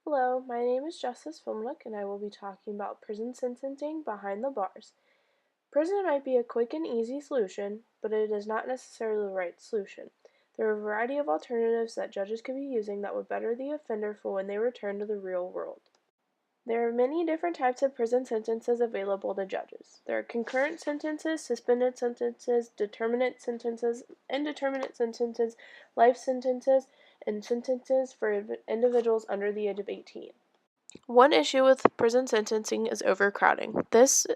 Hello, my name is Justice Filmnook, and I will be talking about prison sentencing behind the bars. Prison might be a quick and easy solution, but it is not necessarily the right solution. There are a variety of alternatives that judges could be using that would better the offender for when they return to the real world. There are many different types of prison sentences available to judges. There are concurrent sentences, suspended sentences, determinate sentences, indeterminate sentences, life sentences, and sentences for individuals under the age of 18. One issue with prison sentencing is overcrowding. This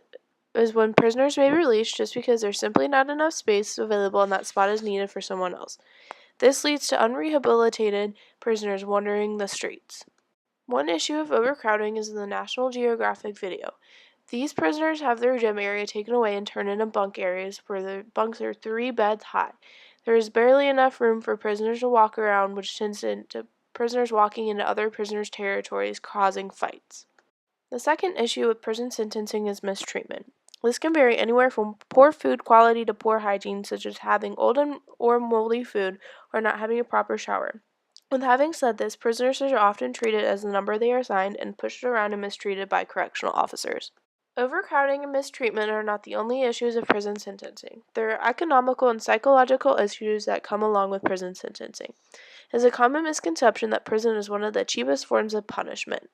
is when prisoners may be released just because there's simply not enough space available and that spot is needed for someone else. This leads to unrehabilitated prisoners wandering the streets. One issue of overcrowding is in the National Geographic video. These prisoners have their gym area taken away and turned into bunk areas where the bunks are 3 beds high. There is barely enough room for prisoners to walk around, which tends to prisoners walking into other prisoners' territories, causing fights. The second issue with prison sentencing is mistreatment. This can vary anywhere from poor food quality to poor hygiene, such as having old or moldy food or not having a proper shower. With having said this, prisoners are often treated as the number they are assigned and pushed around and mistreated by correctional officers. Overcrowding and mistreatment are not the only issues of prison sentencing. There are economical and psychological issues that come along with prison sentencing. It is a common misconception that prison is one of the cheapest forms of punishment.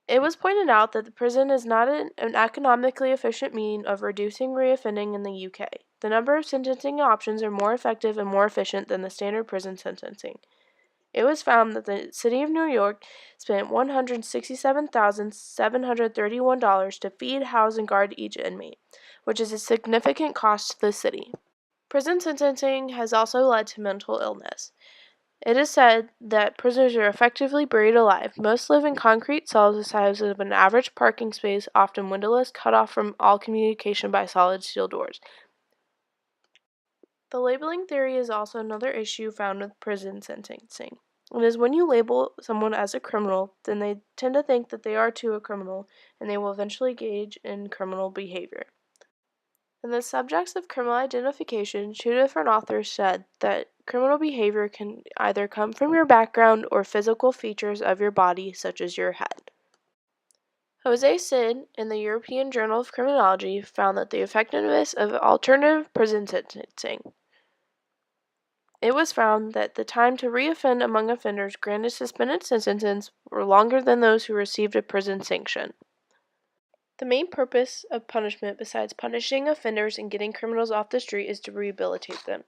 It was pointed out that the prison is not an economically efficient means of reducing reoffending in the UK. The number of sentencing options are more effective and more efficient than the standard prison sentencing. It was found that the city of New York spent $167,731 to feed, house, and guard each inmate, which is a significant cost to the city. Prison sentencing has also led to mental illness. It is said that prisoners are effectively buried alive. Most live in concrete cells the size of an average parking space, often windowless, cut off from all communication by solid steel doors. The labeling theory is also another issue found with prison sentencing. It is when you label someone as a criminal, then they tend to think that they are too a criminal, and they will eventually engage in criminal behavior. In the subjects of criminal identification, 2 different authors said that criminal behavior can either come from your background or physical features of your body, such as your head. Jose Cid, in the European Journal of Criminology, found that the effectiveness of alternative prison sentencing. It was found that the time to reoffend among offenders granted suspended sentences were longer than those who received a prison sanction. The main purpose of punishment, besides punishing offenders and getting criminals off the street, is to rehabilitate them.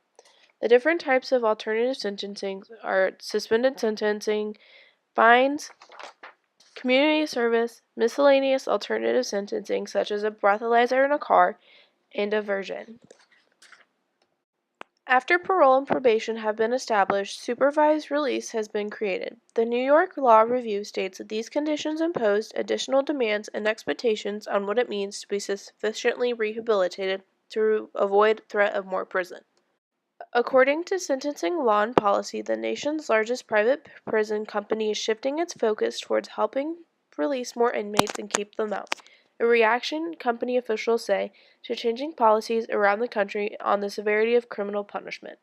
The different types of alternative sentencing are suspended sentencing, fines, community service, miscellaneous alternative sentencing such as a breathalyzer in a car, and diversion. After parole and probation have been established, supervised release has been created. The New York Law Review states that these conditions impose additional demands and expectations on what it means to be sufficiently rehabilitated to avoid threat of more prison. According to Sentencing Law and Policy, the nation's largest private prison company is shifting its focus towards helping release more inmates and keep them out. A reaction, company officials say, to changing policies around the country on the severity of criminal punishment.